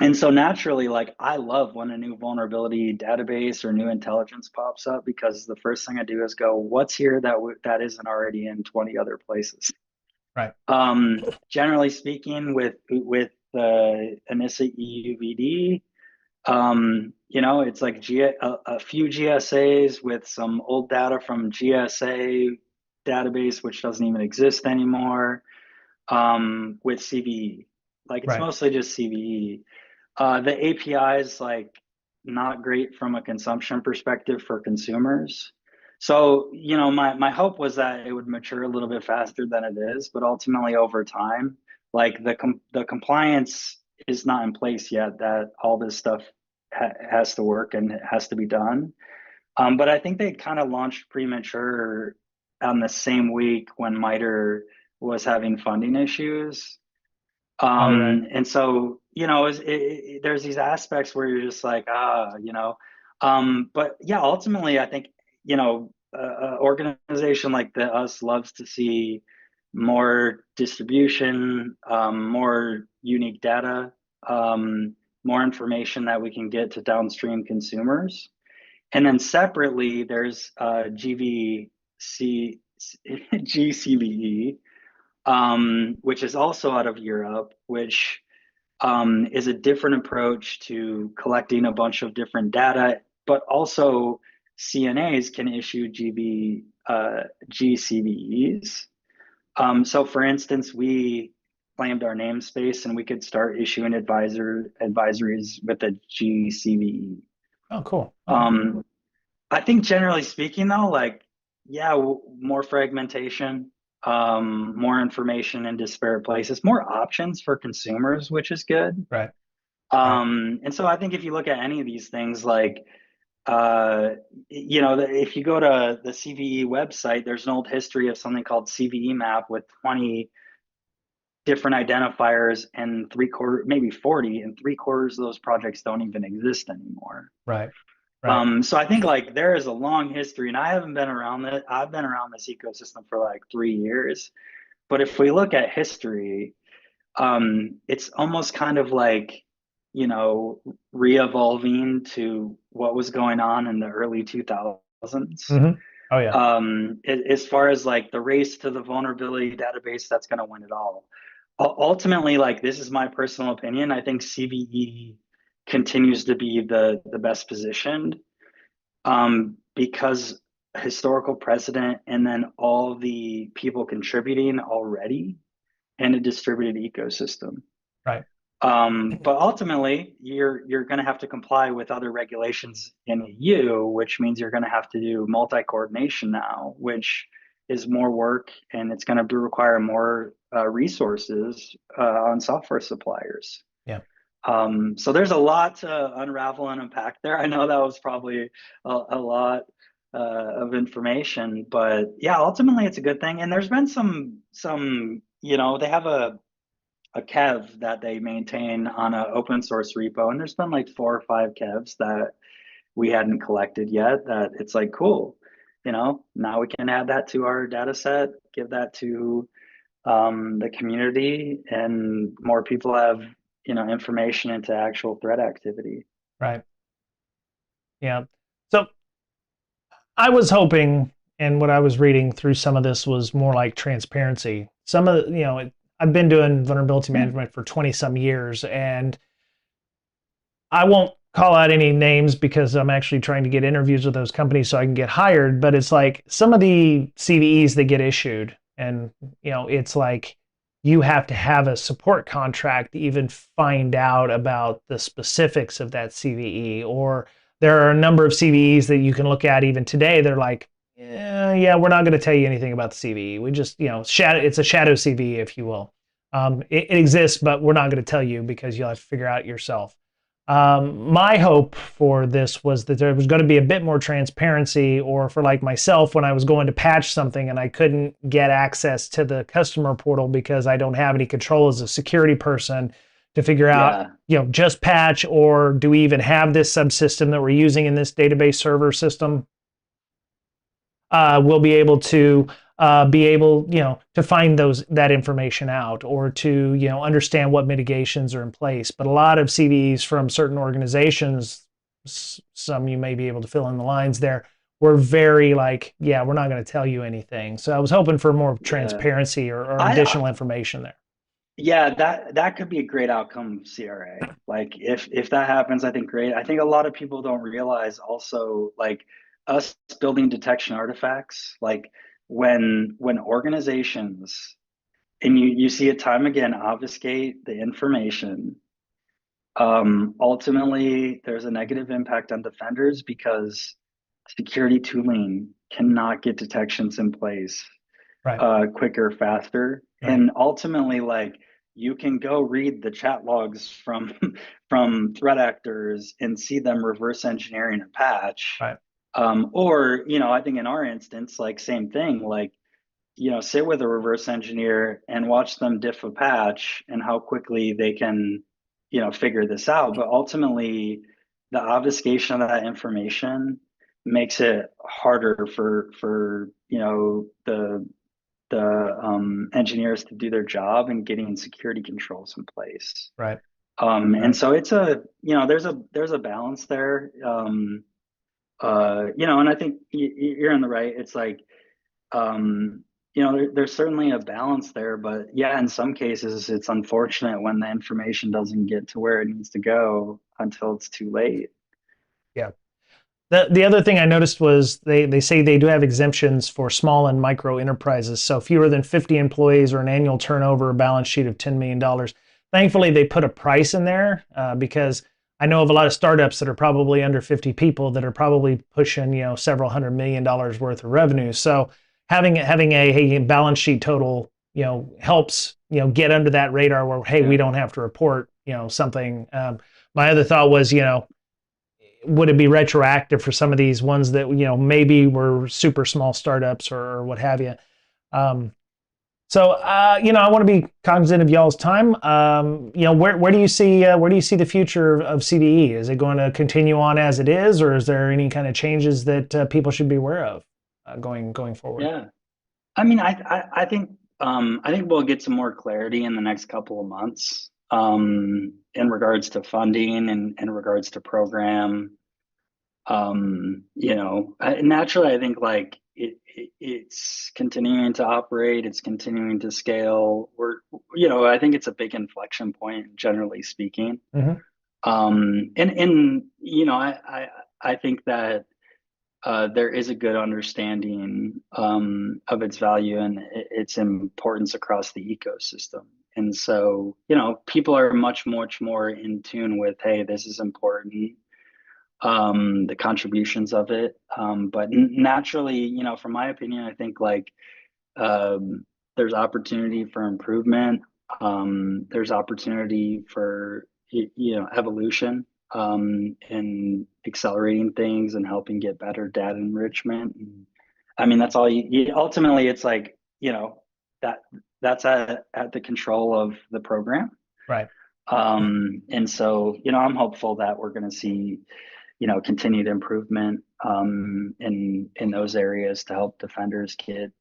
And so naturally, like I love when a new vulnerability database or new intelligence pops up because the first thing I do is go, what's here that isn't already in 20 other places? Right. Generally speaking, with the NISA EUVD, it's like a few GSAs with some old data from GSA database, which doesn't even exist anymore, with CVE. Like it's Right. mostly just CVE. The API is like not great from a consumption perspective for consumers. So, my hope was that it would mature a little bit faster than it is, but ultimately over time, like the compliance is not in place yet that all this stuff has to work and it has to be done. But I think they kind of launched premature on the same week when MITRE was having funding issues. Oh, right. And so, there's these aspects where you're just like, but yeah, ultimately, I think, an organization like us loves to see more distribution, more unique data, more information that we can get to downstream consumers. And then separately, there's GCVE, which is also out of Europe, which is a different approach to collecting a bunch of different data, but also CNAs can issue GCVEs. So, for instance, we claimed our namespace and we could start issuing advisories with a GCVE. Oh, cool. Okay. I think generally speaking, though, like, yeah, more fragmentation, more information in disparate places, more options for consumers, which is good. Right. Right. And so I think if you look at any of these things, like, if you go to the CVE website, there's an old history of something called CVE map with 20 different identifiers and maybe 40, and 3/4 of those projects don't even exist anymore. Right. Right. So I think like there is a long history, and I haven't been around it. I've been around this ecosystem for like 3 years. But if we look at history, it's almost kind of like, re-evolving to what was going on in the early 2000s. Hmm. Oh, yeah. As far as like the race to the vulnerability database, that's going to win it all. Ultimately, like this is my personal opinion. I think CVE continues to be the best positioned because historical precedent and then all the people contributing already and a distributed ecosystem. Right. But ultimately, you're going to have to comply with other regulations in EU, which means you're going to have to do multi-coordination now, which is more work, and it's going to require more resources on software suppliers. Yeah. So there's a lot to unravel and unpack there. I know that was probably a lot of information, but yeah, ultimately it's a good thing. And there's been some, they have a kev that they maintain on an open source repo, and there's been like 4 or 5 kevs that we hadn't collected yet. That it's like cool, now we can add that to our data set, give that to the community, and more people have information into actual threat activity. Right. Yeah. So I was hoping, and what I was reading through some of this was more like transparency. Some of the, I've been doing vulnerability management for 20 some years, and I won't call out any names because I'm actually trying to get interviews with those companies so I can get hired. But it's like some of the CVEs that get issued, and it's like you have to have a support contract to even find out about the specifics of that CVE. Or there are a number of CVEs that you can look at even today. They're like, yeah, we're not going to tell you anything about the CVE. We just, it's a shadow CVE, if you will. It exists, but we're not going to tell you because you'll have to figure out yourself. My hope for this was that there was going to be a bit more transparency, or for like myself, when I was going to patch something and I couldn't get access to the customer portal because I don't have any control as a security person to figure out, just patch, or do we even have this subsystem that we're using in this database server system? We'll be able to to find that information out, or to understand what mitigations are in place. But a lot of CVEs from certain organizations, some you may be able to fill in the lines there, were very like, yeah, we're not going to tell you anything. So I was hoping for more transparency or additional information there. Yeah, that could be a great outcome of CRA. Like if that happens, I think great. I think a lot of people don't realize also, like, us building detection artifacts, like when organizations, and you see it time again, obfuscate the information, ultimately there's a negative impact on defenders because security tooling cannot get detections in place quicker, faster. Right. And ultimately, like, you can go read the chat logs from threat actors and see them reverse engineering a patch. Right. Or, I think in our instance, like, same thing, like, sit with a reverse engineer and watch them diff a patch and how quickly they can, figure this out. But ultimately, the obfuscation of that information makes it harder for the engineers to do their job and getting security controls in place. Right. And so it's there's a balance there. And I think you're in the right. It's like, there's certainly a balance there, but yeah, in some cases it's unfortunate when the information doesn't get to where it needs to go until it's too late. Yeah. The other thing I noticed was they say they do have exemptions for small and micro enterprises. So fewer than 50 employees or an annual turnover, a balance sheet of $10 million. Thankfully, they put a price in there because I know of a lot of startups that are probably under 50 people that are probably pushing, several $100 million worth of revenue. So having a balance sheet total, helps, get under that radar where, hey, we don't have to report, something. My other thought was, would it be retroactive for some of these ones that maybe were super small startups or what have you? So I want to be cognizant of y'all's time. Where do you see the future of CVE? Is it going to continue on as it is, or is there any kind of changes that people should be aware of going forward? Yeah, I mean, I think we'll get some more clarity in the next couple of months. In regards to funding and in regards to program. Naturally, I think, like, it's continuing to operate, it's continuing to scale. I think it's a big inflection point, generally speaking. Mm-hmm. I think that there is a good understanding of its value and its importance across the ecosystem. And so, people are much more in tune with, hey, this is important, the contributions of it. But naturally, from my opinion, I think, like, there's opportunity for improvement. There's opportunity for evolution, and accelerating things and helping get better data enrichment. And, I mean, that's all ultimately it's like, that that's at the control of the program. Right. And so, I'm hopeful that we're going to see, continued improvement in those areas to help defenders get,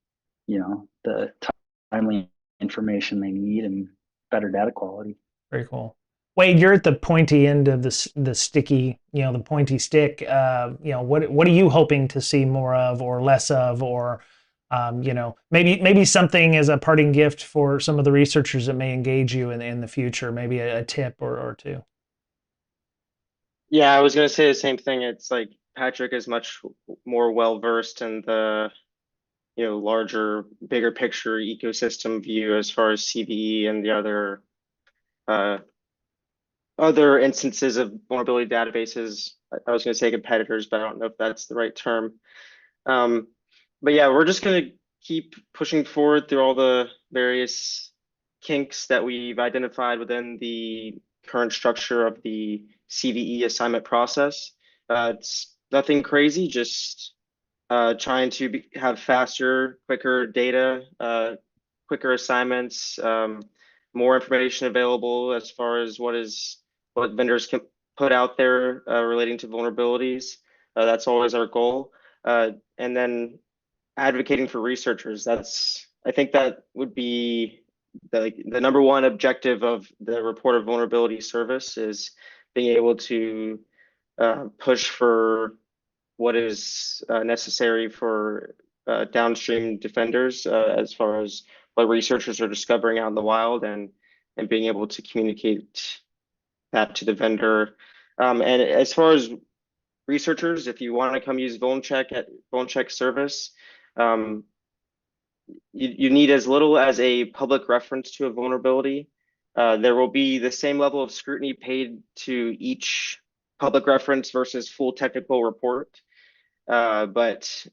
the timely information they need and better data quality. Very cool. Wade, you're at the pointy end of the sticky, the pointy stick. What are you hoping to see more of or less of, or maybe something as a parting gift for some of the researchers that may engage you in the future, maybe a tip or two. Yeah, I was gonna say the same thing. It's like Patrick is much more well versed in the larger, bigger picture ecosystem view as far as CVE and the uh, other instances of vulnerability databases. I was going to say competitors, but I don't know if that's the right term. But yeah, we're just going to keep pushing forward through all the various kinks that we've identified within the current structure of the CVE assignment process. It's nothing crazy, just trying to have faster, quicker data, quicker assignments, more information available as far as what vendors can put out there relating to vulnerabilities. That's always our goal. And then advocating for researchers. I think that would be the number one objective of the report of vulnerability service is being able to push for what is necessary for downstream defenders as far as what researchers are discovering out in the wild and being able to communicate that to the vendor. And as far as researchers, if you want to come use VulnCheck at VulnCheck service, you need as little as a public reference to a vulnerability. There will be the same level of scrutiny paid to each public reference versus full technical report. But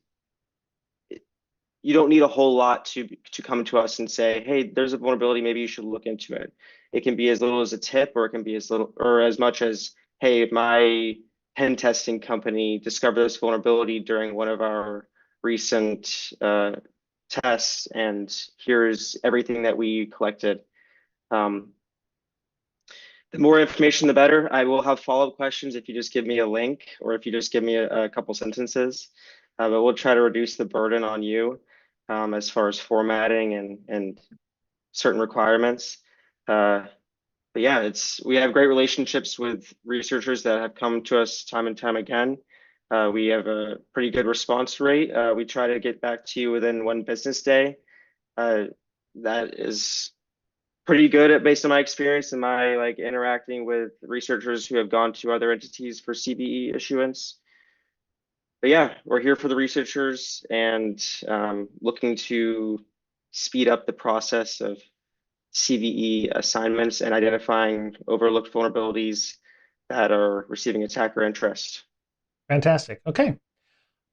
you don't need a whole lot to come to us and say, hey, there's a vulnerability, maybe you should look into it. It can be as little as a tip, or it can be as little or as much as, hey, my pen testing company discovered this vulnerability during one of our recent tests, and here's everything that we collected. The more information, the better. I will have follow-up questions if you just give me a link or if you just give me a couple sentences. But we'll try to reduce the burden on you as far as formatting and certain requirements. But yeah, we have great relationships with researchers that have come to us time and time again. We have a pretty good response rate. We try to get back to you within 1 business day. That is pretty good based on my experience and my interacting with researchers who have gone to other entities for CVE issuance. But yeah, we're here for the researchers and looking to speed up the process of CVE assignments and identifying overlooked vulnerabilities that are receiving attacker interest. Fantastic. Okay.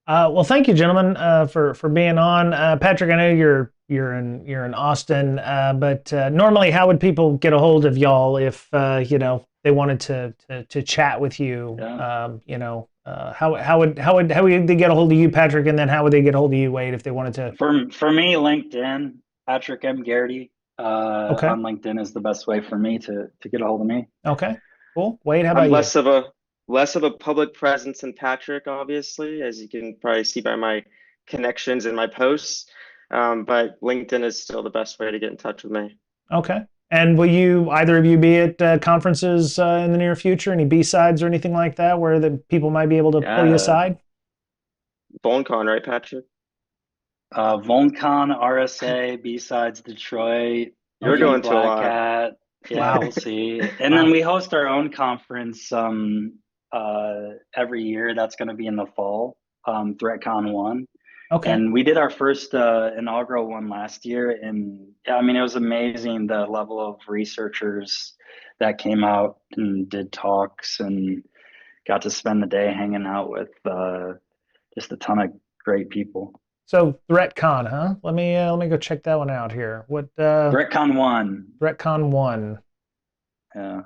Well, thank you, gentlemen, for being on. Patrick, I know you're in Austin, but normally, how would people get a hold of y'all if they wanted to chat with you? Yeah. How would they get a hold of you, Patrick, and then how would they get a hold of you, Wade, if they wanted to? For me, LinkedIn, Patrick M. Garrity. Okay. On LinkedIn is the best way for me to get a hold of me. Okay. Cool. Wade, how about I'm you? less of a public presence than Patrick, obviously, as you can probably see by my connections and my posts. But LinkedIn is still the best way to get in touch with me. Okay. And will either of you be at conferences in the near future? Any B-sides or anything like that where the people might be able to pull you aside? VulnCon, right, Patrick? VulnCon, RSA, B-sides Detroit. You're going to a Black lot. Hat. Yeah, Wow. we'll see. And then we host our own conference every year. That's going to be in the fall, ThreatCon 1. Okay. And we did our first inaugural one last year. And yeah, I mean, it was amazing the level of researchers that came out and did talks and got to spend the day hanging out with just a ton of great people. So ThreatCon, huh? Let me go check that one out here. What ThreatCon 1. ThreatCon 1. Yeah.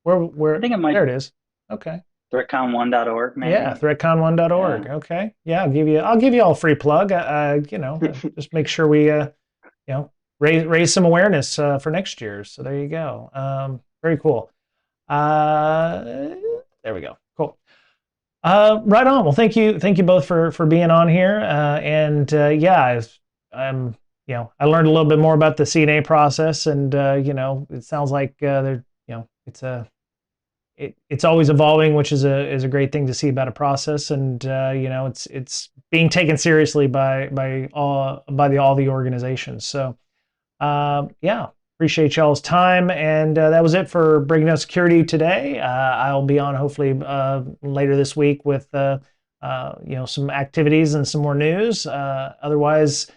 Where I think it might there it is. Okay. threatcon1.org Yeah, maybe. threatcon1.org. Yeah. Okay. Yeah, I'll give you all a free plug. Just make sure we raise some awareness for next year. So there you go. Very cool. Uh, there we go. Cool. Right on. Well, thank you both for being on here. And yeah, I learned a little bit more about the CNA process, and it sounds like it's always evolving, which is a great thing to see about a process, and it's being taken seriously by all the organizations. So yeah, appreciate y'all's time, and that was it for Breaking Down Security today. I'll be on hopefully later this week with some activities and some more news. Otherwise,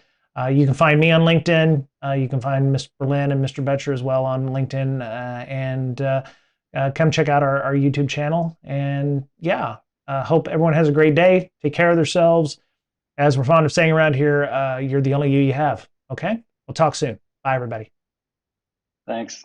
you can find me on LinkedIn. You can find Mr. Berlin and Mr. Betcher as well on LinkedIn, and come check out our YouTube channel. And yeah, hope everyone has a great day. Take care of themselves. As we're fond of saying around here, you're the only you have. Okay, we'll talk soon. Bye, everybody. Thanks.